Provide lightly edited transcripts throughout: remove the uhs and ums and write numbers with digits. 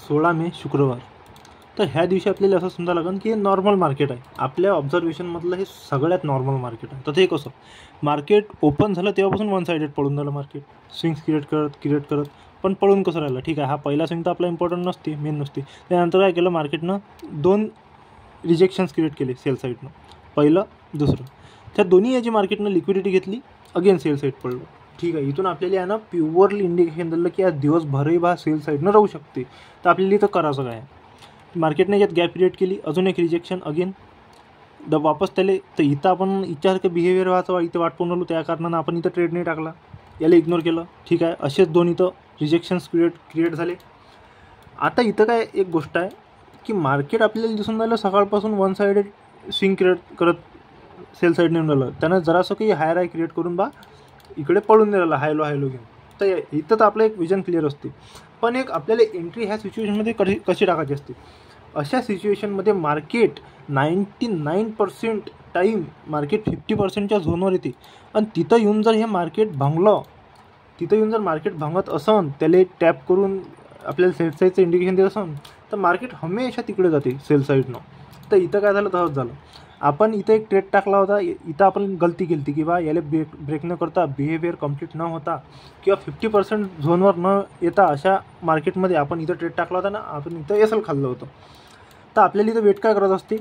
16 मे शुक्रवार. तर ह्या दिवशी आपल्याला असं समजा लागेल की हे नॉर्मल मार्केट आहे. आपल्या ऑब्झर्वेशनमधलं हे सगळ्यात नॉर्मल मार्केट आहे. तर ते कसं मार्केट ओपन झालं तेव्हापासून वन सायडेड पळून झालं मार्केट, स्विंग्स क्रिएट करत पण पळून कसं राहिलं. ठीक आहे, हा पहिला स्विंग तर आपला इम्पॉर्टंट नसते, मेन नसते. त्यानंतर काय केलं मार्केटनं, 2 रिजेक्शन्स क्रिएट केले सेल साईडनं, पहिलं दुसरं. त्या दोन्ही याची मार्केटनं लिक्विडिटी घेतली, अगेन सेल साईड पडलं. ठीक आहे, इथून आपल्याला यानं प्युअरली इंडिकेशन दिलं की आज दिवसभरही बा सेल साईडनं राहू शकते. तर आपल्याला इथं करायचं काय, मार्केटने यात गॅप क्रिएट केली, अजून एक रिजेक्शन, अगेन वापस त्याले. तर इथं आपण इच्छासारखं बिहेवियर व्हायचं इथं वाट पाहून राहिलो, त्या कारणानं आपण इथं ट्रेड नाही टाकला, याला इग्नोर केलं. ठीक आहे, असेच दोन इथं रिजेक्शन्स क्रिएट झाले. आता इथं काय एक गोष्ट आहे की मार्केट आपल्याला दिसून राहिलं सकाळपासून वन सायडेड स्विंग क्रिएट करत सेल साईड नेऊन राहिलं. त्यानं जरासं काही हायर हाय क्रिएट करून बा इकडे पळून राहिला हायलो घेऊन. तर इथं तर आपलं एक विजन क्लिअर असते. पण एक आपल्याला एंट्री ह्या सिच्युएशनमध्ये कशी टाकायची असते. अशा सिच्युएशनमध्ये मार्केट 99% टाईम मार्केट 50%च्या झोनवर येते. आणि तिथं येऊन जर हे मार्केट भांगत असन, त्याला टॅप करून आपल्याला सेल साईडचं इंडिकेशन देत असन, तर मार्केट हमेशा तिकडे जाते सेल साईडनं. तर इथं काय झालं, तसंच झालं. आपण इथं एक ट्रेड टाकला होता, इथं आपण गलती केली होती की बा याला ब्रेक न करता, बिहेवियर कंप्लीट न होता किंवा 50% झोनवर न येता अशा मार्केटमध्ये आपण इथं ट्रेड टाकला होता ना, आपण इथं एसल खाल्लं होतं. तर आपल्याला इथं वेट काय करत असते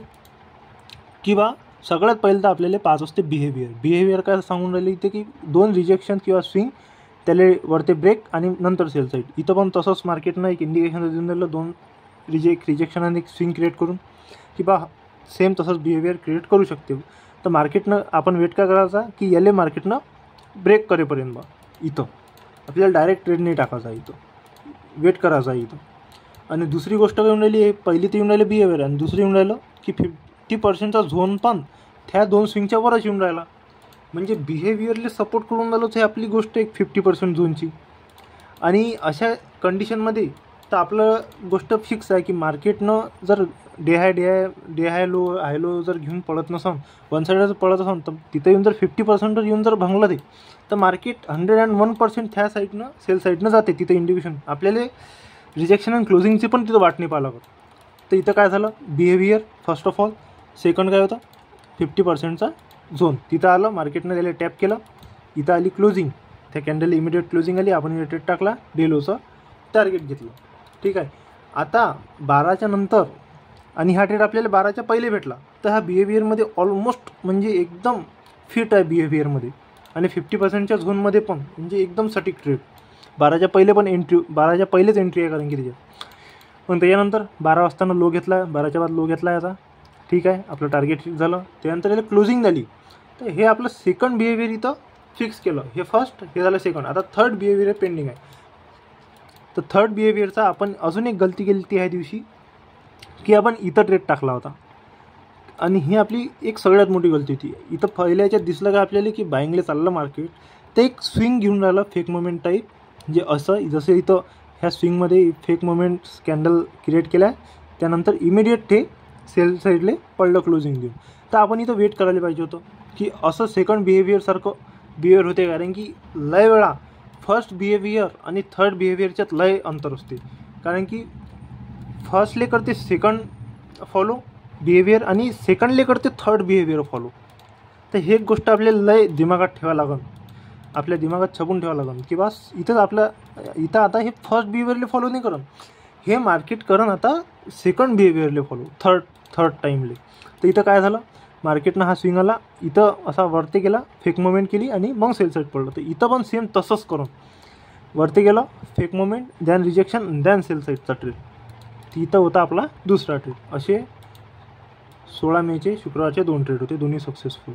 की बा सगळ्यात पहिलं तर आपल्याला 5 असते बिहेवियर काय सांगून राहिले इथे की 2 रिजेक्शन किंवा स्विंग, त्याला वरते ब्रेक आणि नंतर सेल साईड. इथं पण तसंच मार्केटनं एक इंडिकेशन देऊन राहिलं, 2 रिजेक्शन आणि एक स्विंग क्रिएट करून की बा सेम तसंच बिहेवियर क्रिएट करू शकते. तर मार्केटनं आपण वेट काय करायचा की याले मार्केटनं ब्रेक करेपर्यंत बा इथं आपल्याला डायरेक्ट ट्रेड नाही टाकायचा, इथं वेट करायचा इथं. आणि दुसरी गोष्ट काय येऊन राहिली, पहिली तर येऊन राहिलं बिहेवियर, आणि दुसरी येऊन राहिलं की 50%चा झोन पण त्या 2 स्विंगच्या वरच येऊन राहिला. म्हणजे बिहेवियरले सपोर्ट करून राहिलोच हे आपली गोष्ट एक 50% झोनची. आणि अशा कंडिशनमध्ये तर आपलं गोष्ट फिक्स आहे की मार्केटनं जर डे हाय लो जर घेऊन पळत नसन, वन साईडच पळत असन, तर तिथं येऊन जर 50% येऊन जर भांगलं ते, तर मार्केट 101% त्या साईडनं सेल साईडनं जाते. तिथं इंडिकेशन आपल्याला रिजेक्शन आणि क्लोजिंगची पण तिथं वाट नाही पाहावं लागत. तर इथं काय झालं, behaviour first of all, second काय होतं 50%चा झोन, तिथं आलं, मार्केटनं त्याला टॅप केलं, इथं आली क्लोजिंग, त्या कॅन्डल इमिडिएट क्लोजिंग आली, आपण ट्रेड टाकला, डेलोचं टार्गेट घेतलं. ठीक आहे, आता 12च्या नंतर आणि हा ट्रेड आपल्याला 12च्या पहिले भेटला. तर हा बिहेवियरमध्ये ऑलमोस्ट म्हणजे एकदम फिट आहे बिहेवियरमध्ये, आणि 50%च्या झोनमध्ये पण म्हणजे एकदम सटीक ट्रेड. 12च्या पहिलेच एंट्री आहे कारण की त्याच्यात. पण त्याच्यानंतर 12 वाजताना लो घेतला, 12च्या बाद लो घेतला याचा. ठीक आहे, आपलं टार्गेट झालं. त्यानंतर याला क्लोजिंग झाली. तर हे आपलं सेकंड बिहेवियर इथं फिक्स केलं. हे फर्स्ट, हे झालं सेकंड. आता थर्ड बिहेवियर पेंडिंग आहे. तर थर्ड बिहेवियरचा आपण अजून एक गलती केली ती ह्या दिवशी की आपण इथं ट्रेड टाकला होता, आणि ही आपली एक सगळ्यात मोठी गलती होती. इथं पहिल्याच्यात दिसलं का आपल्याला की बाईंगले चाललं मार्केट, ते एक स्विंग घेऊन राहिलं फेक मोमेंट टाईप. म्हणजे असं जसं इथं ह्या स्विंगमध्ये फेक मोमेंट कॅन्डल क्रिएट केला आहे, त्यानंतर इमिडिएट ते सेल साईडले पडलं क्लोजिंग देऊन. तर आपण इथं वेट करायला पाहिजे होतं की असं सेकंड बिहेवियरसारखं बिहेवियर होते. कारण की लय वेळा फर्स्ट बिहेवियर आणि थर्ड बिहेवियरच्यात लय अंतर असते. कारण की फर्स्टले करते सेकंड फॉलो बिहेवियर आणि सेकंडले करते थर्ड बिहेवियर फॉलो. तर हे एक गोष्ट आपल्याला लय दिमागात ठेवावं लागेल, आपल्या दिमागात छपून ठेवावं लागेल की बस इथं आता हे फर्स्ट बिहेवियरले फॉलो नाही करण, हे मार्केट करण आता सेकंड बिहेवियरले फॉलो थर्ड टाईमले. तर इथं काय झालं, मार्केटनं हा स्विंग आला, इथं असा वरती गेला, फेक मोमेंट केली आणि मग सेल साईड पडलं. तर इथं पण सेम तसंच करून वरती गेलं, fake moment, then rejection, then sell साईडचा ट्रेड. इथं होता आपला दुसरा ट्रेड. असे 16 मेचे शुक्रवारचे 2 ट्रेड होते, दोन्ही सक्सेसफुल.